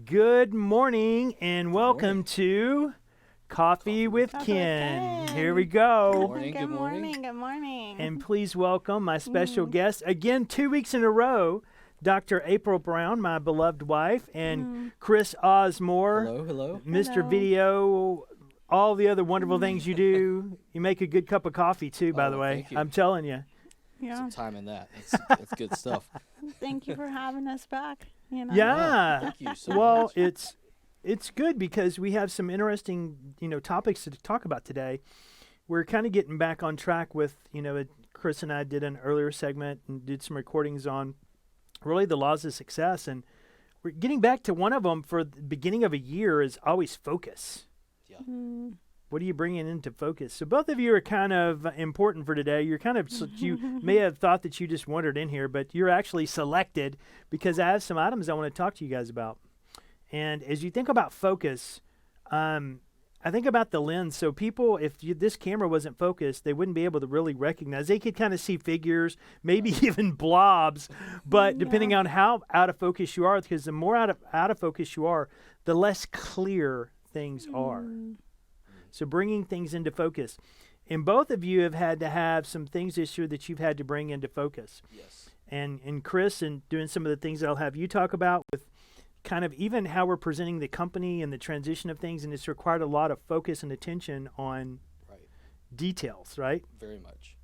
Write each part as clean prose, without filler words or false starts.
Good morning and welcome to Coffee with Coffee with Ken. Ken. Here we go. Good morning, Good good morning. morning. Good morning. And please welcome my special guest again 2 weeks in a row, Dr. April Brown, my beloved wife, and Chris Osmore, Hello. Mr. Hello. Video, all the other wonderful things you do. You make a good cup of coffee too, by the Oh, way. thank you. I'm telling you. Yeah. Some time in that. That's good stuff. Thank you for having us back. Yeah. Thank you so Well, much. it's good because we have some interesting, topics to talk about today. We're kind of getting back on track with, Chris and I did an earlier segment and did some recordings on really the laws of success, and we're getting back to one of them for the beginning of a year is always focus. Yeah. What are you bringing into focus? So both of you are kind of important for today. You're kind of, you may have thought that you just wandered in here, but you're actually selected because I have some items I want to talk to you guys about. And as you think about focus, I think about the lens. So people, if this camera wasn't focused, they wouldn't be able to really recognize. They could kind of see figures, maybe even blobs, but depending on how out of focus you are, because the more out of focus you are, the less clear things are. So bringing things into focus. And both of you have had to have some things this year that you've had to bring into focus. Yes. And Chris, and doing some of the things that I'll have you talk about with kind of even how we're presenting the company and the transition of things, and it's required a lot of focus and attention on details, right? Very much.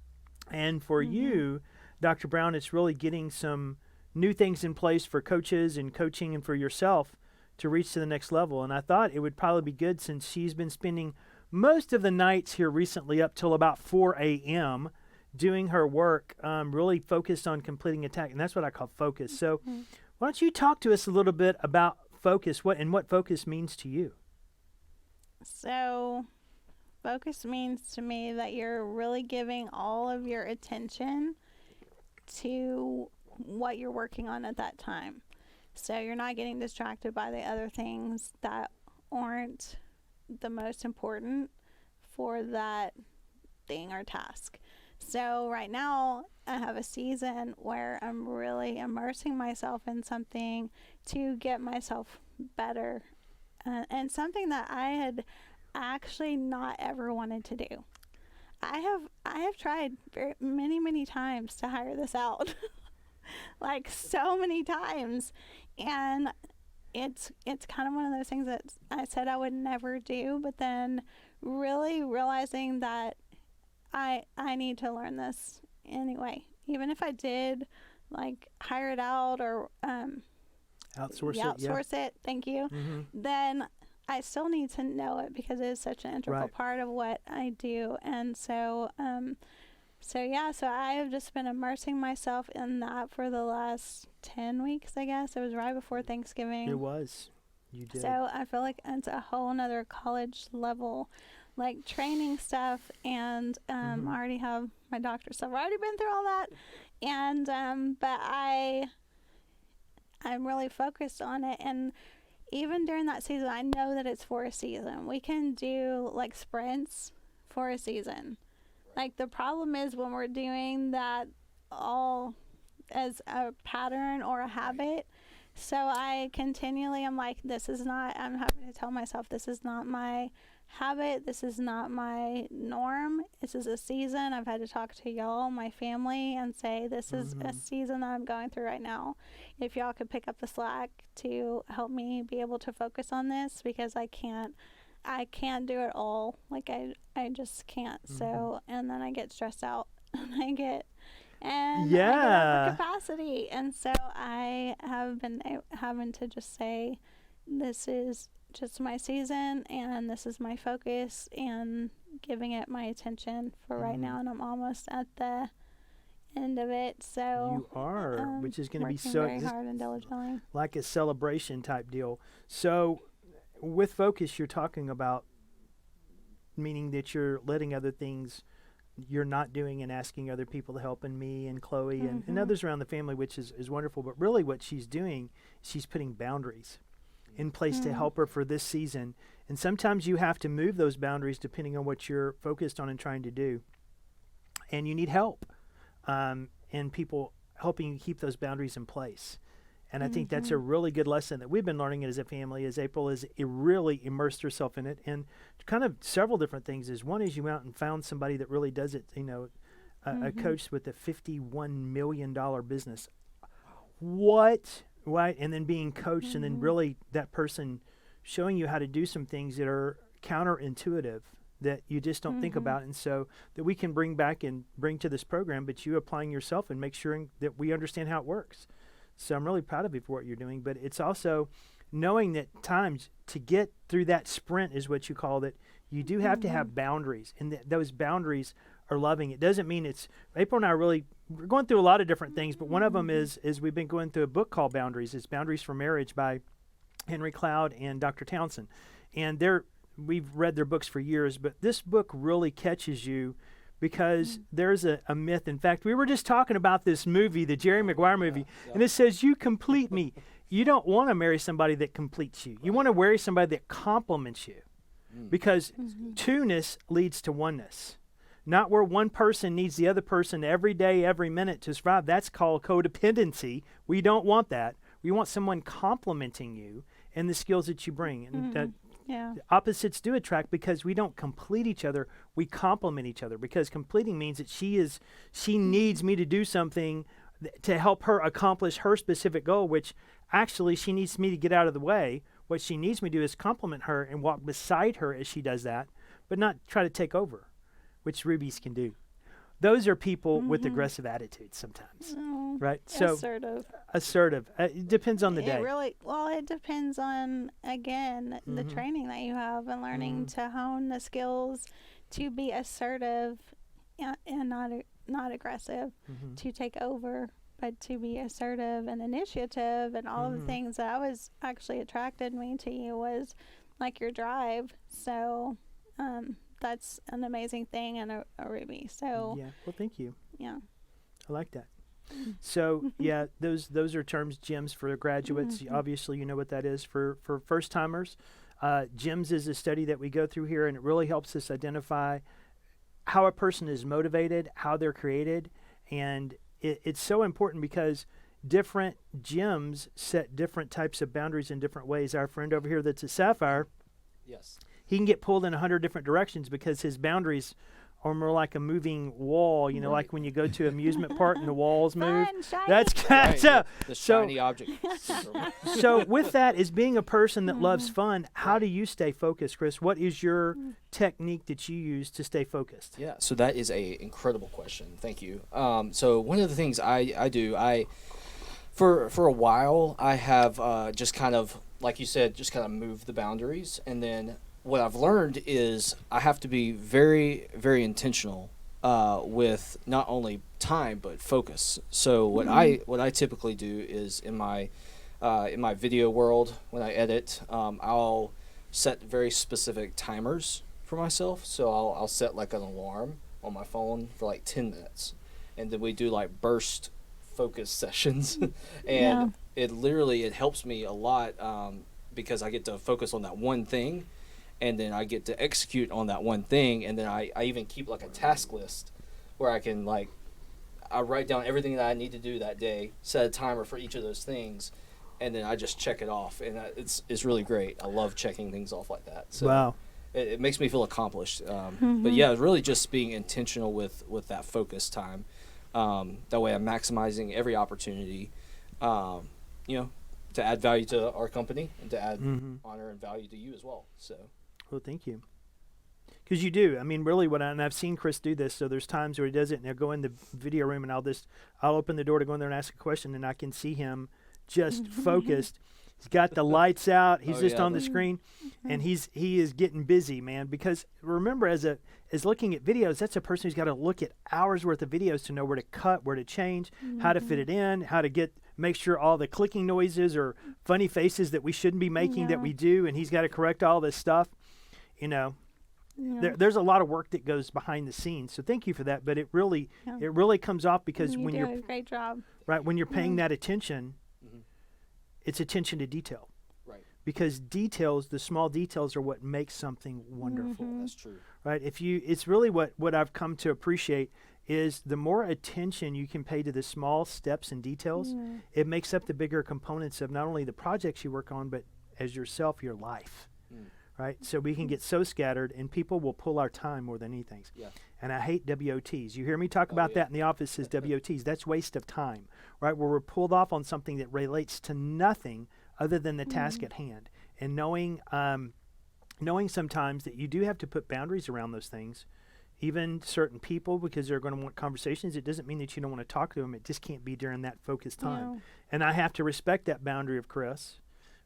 And for you, Dr. Brown, it's really getting some new things in place for coaches and coaching and for yourself to reach to the next level. And I thought it would probably be good since she's been spending most of the nights here recently up till about 4 a.m. doing her work, really focused on completing a task. And that's what I call focus. So why don't you talk to us a little bit about focus, what focus means to you? So, focus means to me that you're really giving all of your attention to what you're working on at that time. So you're not getting distracted by the other things that aren't the most important for that thing or task. So right now I have a season where I'm really immersing myself in something to get myself better, and something that I had actually not ever wanted to do. I have tried many times to hire this out. Like so many times, and it's kind of one of those things that I said I would never do, but then really realizing that I need to learn this anyway. Even if I did like hire it out or outsource it, thank you, then I still need to know it because it is such an integral part of what I do. And so so I have just been immersing myself in that for the last 10 weeks, I guess. It was right before Thanksgiving. It was. You did. So I feel like it's a whole nother college level, like training stuff. And I already have my doctorate stuff. I've already been through all that. And, but I'm really focused on it. And even during that season, I know that it's for a season. We can do like sprints for a season. Like the problem is when we're doing that all as a pattern or a habit. So I'm like, I'm having to tell myself, this is not my habit. This is not my norm. This is a season. I've had to talk to y'all, my family, and say, this is a season that I'm going through right now. If y'all could pick up the slack to help me be able to focus on this, because I can't do it all. Like I just can't. So, and then I get stressed out and I get over capacity. And so I have been having to just say, this is just my season and this is my focus and giving it my attention for right now. And I'm almost at the end of it. So you are, which is going to be so very hard and diligently, like a celebration type deal. So with focus, you're talking about meaning that you're letting other things you're not doing and asking other people to help, and me and Chloe and others around the family, which is wonderful. But really what she's doing, she's putting boundaries in place to help her for this season. And sometimes you have to move those boundaries depending on what you're focused on and trying to do. And you need help and people helping you keep those boundaries in place. And I think that's a really good lesson that we've been learning as a family, as April has really immersed herself in it. And kind of several different things is, one is you went out and found somebody that really does it, a coach with a $51 million business. What? Right? And then being coached and then really that person showing you how to do some things that are counterintuitive that you just don't think about, and so that we can bring back and bring to this program, but you applying yourself and make sure that we understand how it works. So I'm really proud of you for what you're doing, but it's also knowing that times to get through that sprint is what you called it. You do have to have boundaries, and those boundaries are loving. It doesn't mean it's, April and I we're going through a lot of different things, but one of them is we've been going through a book called Boundaries. It's Boundaries for Marriage by Henry Cloud and Dr. Townsend. And we've read their books for years, but this book really catches you because there's a myth. In fact, we were just talking about this movie, the Jerry Maguire movie, and it says, you complete me. You don't want to marry somebody that completes you. You want to marry somebody that complements you, because two-ness leads to oneness. Not where one person needs the other person every day, every minute to survive. That's called codependency. We don't want that. We want someone complementing you and the skills that you bring. And opposites do attract because we don't complete each other. We complement each other, because completing means that she needs me to do something to help her accomplish her specific goal, which actually she needs me to get out of the way. What she needs me to do is compliment her and walk beside her as she does that, but not try to take over, which rubies can do. Those are people with aggressive attitudes sometimes, right? So assertive. It depends on the day. It depends on, again, the training that you have and learning to hone the skills to be assertive and not aggressive, to take over, but to be assertive and initiative, and all of the things that was actually attracted me to you was like your drive. So, that's an amazing thing, and a ruby. So well, thank you. Yeah, I like that. So those are terms, GEMS, for graduates. Obviously, you know what that is for first timers. GEMS is a study that we go through here, and it really helps us identify how a person is motivated, how they're created, and it's so important because different GEMS set different types of boundaries in different ways. Our friend over here that's a Sapphire, yes, he can get pulled in 100 different directions because his boundaries are more like a moving wall, like when you go to an amusement park and the walls move. That's kind of the shiny object. So with that, as being a person that loves fun, how do you stay focused, Chris? What is your technique that you use to stay focused? Yeah, so that is a incredible question. Thank you. So one of the things I do, for a while, I have just kind of, like you said, just kind of moved the boundaries, and then what I've learned is I have to be very, very intentional with not only time but focus. So what I typically do is in my video world, when I edit, I'll set very specific timers for myself. So I'll set like an alarm on my phone for like 10 minutes, and then we do like burst focus sessions, and it helps me a lot because I get to focus on that one thing. And then I get to execute on that one thing, and then I even keep like a task list where I can I write down everything that I need to do that day, set a timer for each of those things, and then I just check it off, and it's really great. I love checking things off like that. So wow, it makes me feel accomplished. But yeah, really just being intentional with that focus time. That way I'm maximizing every opportunity, to add value to our company and to add honor and value to you as well. So. Well, thank you. Because you do. I mean, really, and I've seen Chris do this, so there's times where he does it, and he'll go in the video room, and I'll open the door to go in there and ask a question, and I can see him just focused. He's got the lights out. He's just on the screen, and he is getting busy, man. Because remember, as looking at videos, that's a person who's got to look at hours worth of videos to know where to cut, where to change, how to fit it in, how to make sure all the clicking noises or funny faces that we shouldn't be making that we do, and he's got to correct all this stuff. There's a lot of work that goes behind the scenes. So thank you for that. But it really comes off because when you're a great job. Right, when you're paying that attention, it's attention to detail. Right. Because the small details are what makes something wonderful. That's true. Right. It's really what I've come to appreciate is the more attention you can pay to the small steps and details, it makes up the bigger components of not only the projects you work on, but as yourself, your life. Right? So we can get so scattered, and people will pull our time more than anything. Yeah. And I hate WOTs. You hear me talk about that in the office as WOTs. That's waste of time, right? Where we're pulled off on something that relates to nothing other than the task at hand. And knowing sometimes that you do have to put boundaries around those things, even certain people, because they're going to want conversations. It doesn't mean that you don't want to talk to them. It just can't be during that focused time. No. And I have to respect that boundary of Chris,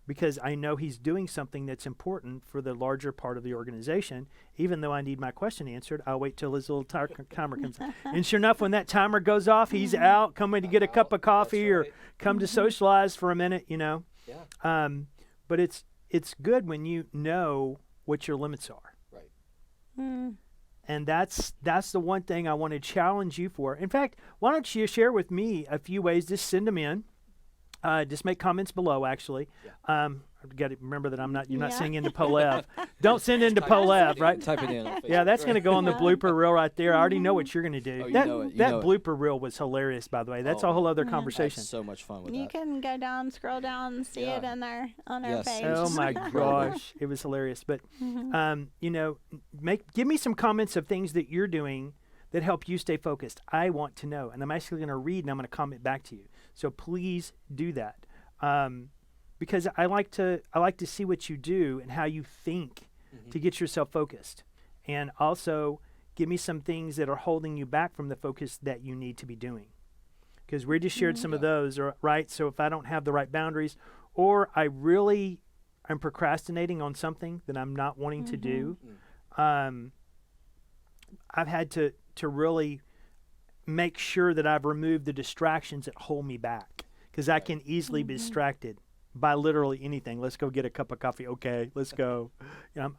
because I know he's doing something that's important for the larger part of the organization. Even though I need my question answered, I'll wait till his little timer comes on. And sure enough, when that timer goes off, he's out, coming to get a cup of coffee or come to socialize for a minute, you know. Yeah. But it's good when you know what your limits are. Right. And that's the one thing I want to challenge you for. In fact, why don't you share with me a few ways? Just send them in. Just make comments below, actually. Yeah. I've got to remember that you're not sending into Polev. Don't send into Polev, right? Type it in on Facebook. Yeah, that's going to go on the blooper reel right there. I already know what you're going to do. Oh, you that know it. You that know it. blooper reel was hilarious, by the way. That's a whole other conversation. So much fun with You that. can go down, scroll down, and see it on our Yes. page. Oh my gosh, it was hilarious. But give me some comments of things that you're doing that help you stay focused. I want to know, and I'm actually going to read and I'm going to comment back to you. So please do that, because I like to see what you do and how you think to get yourself focused, and also give me some things that are holding you back from the focus that you need to be doing. Because we just shared some of those, right? So if I don't have the right boundaries, or I'm procrastinating on something that I'm not wanting to do, I've had to really make sure that I've removed the distractions that hold me back. Because I can easily be distracted by literally anything. Let's go get a cup of coffee. Okay, let's go.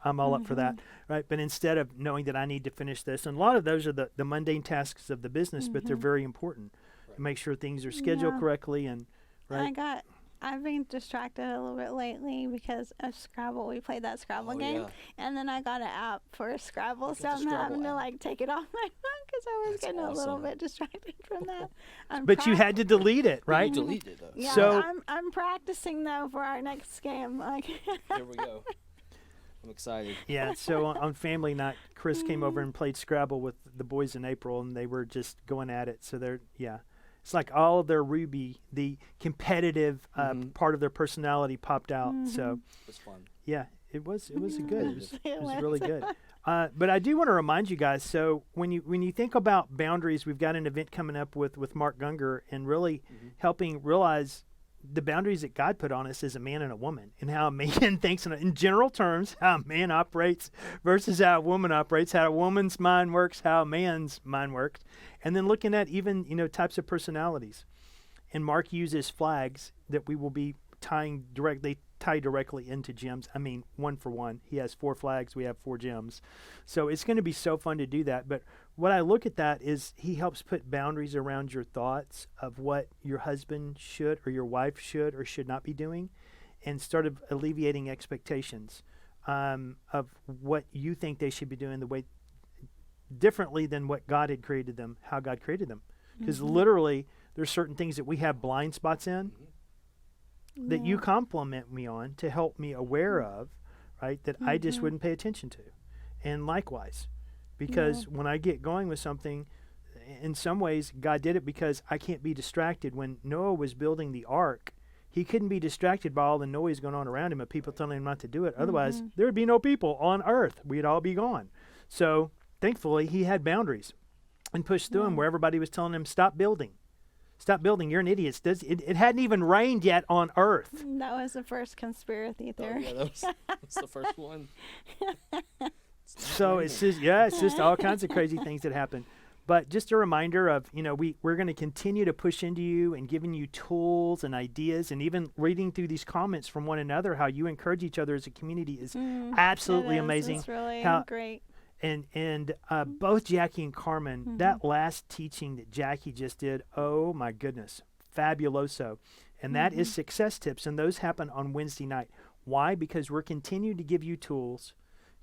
I'm all up for that, right? But instead of knowing that I need to finish this, and a lot of those are the mundane tasks of the business, but they're very important. Right. Make sure things are scheduled correctly, and right. I've been distracted a little bit lately because of Scrabble. We played that Scrabble game, and then I got an app for Scrabble, so I'm having to take it off my phone because I was getting a little bit distracted from that. But you had to delete it, right? You deleted it, though. Yeah, So I'm practicing though for our next game. Here we go. I'm excited. Yeah, so on family night, Chris came over and played Scrabble with the boys in April, and they were just going at it. So it's like all of their Ruby, the competitive part of their personality popped out. So It was fun. yeah, it was good. It was really good. But I do want to remind you guys. So when you think about boundaries, we've got an event coming up with Mark Gunger, and really helping realize the boundaries that God put on us as a man and a woman, and how a man thinks in general terms, how a man operates versus how a woman operates, how a woman's mind works, how a man's mind works, and then looking at even types of personalities. And Mark uses flags that we will be tie directly into gems. I mean, 1 for 1. He has 4 flags. We have 4 gems. So it's going to be so fun to do that. But what I look at that is he helps put boundaries around your thoughts of what your husband should or your wife should or should not be doing, and start alleviating expectations of what you think they should be doing the way differently than what God had created them, how God created them. Because literally there's certain things that we have blind spots in that you compliment me on to help me aware of, right, that I just wouldn't pay attention to. And likewise, because when I get going with something, in some ways, God did it because I can't be distracted. When Noah was building the ark, he couldn't be distracted by all the noise going on around him of people telling him not to do it. Otherwise, there would be no people on earth. We'd all be gone. So thankfully, he had boundaries and pushed through them where everybody was telling him, stop building. Stop building. You're an idiot. It hadn't even rained yet on earth. That was the first conspiracy theory. Oh, yeah, that's the first one. So it's just all kinds of crazy things that happen. But just a reminder of, we're going to continue to push into you and giving you tools and ideas, and even reading through these comments from one another, how you encourage each other as a community is absolutely amazing. It's really great. And both Jackie and Carmen, that last teaching that Jackie just did, oh my goodness, fabuloso. And that is success tips, and those happen on Wednesday night. Why? Because we're continuing to give you tools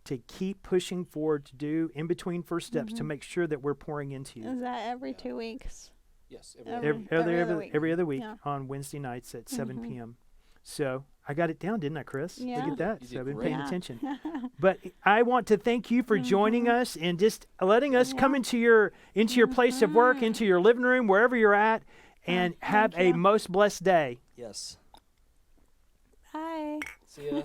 to keep pushing forward to do in between first steps to make sure that we're pouring into you. Is that every 2 weeks? Yes. Every other week Yeah. on Wednesday nights at 7 p.m. So I got it down, didn't I, Chris? Yeah. Look at that. You So did I've been great. paying Yeah. attention. But I want to thank you for joining us and just letting us come into your place of work, into your living room, wherever you're at, and have thank a you. most blessed day. Yes. Bye. See ya.